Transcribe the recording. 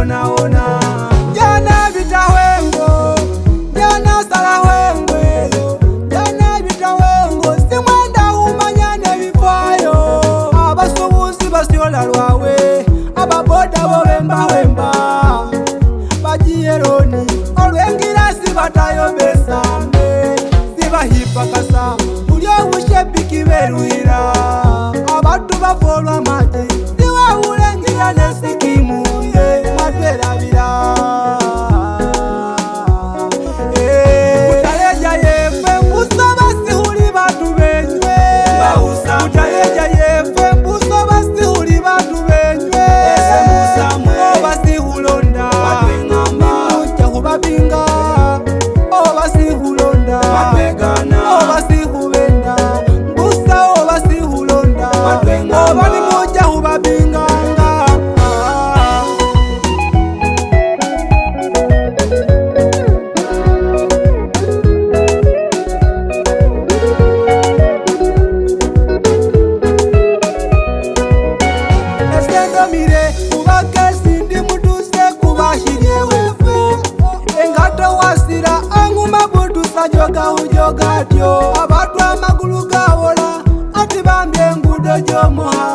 ona ona. Jana bitawengo, jana salawengo eyo, jana bitawengo simwenda umanyane bifayo. Abasubuzi basyola lwawe, ababoda bo bemba wemba. Bajieroni olwengira sibatayo besambe, sibahipa kasa ulyo bushepiki beruira. Abantu bafolwa maji siwa ulengira nesikimu ye matwerabira. Utaleja yefe mbuso basihuli batu benywe, utaleja yefe mbuso basihuli batu benywe. Obasihulonda nimuja hubabinga, obasihulonda obasihubenda mbusa, obasihulonda oba nimuja hubabinganga. Esendomire kubakesi ndi muduse kubashiryewefe, engato wasira anguma budusa joga ujoga tyo. Abatu amagulu gawola ati bambye engudo jomuha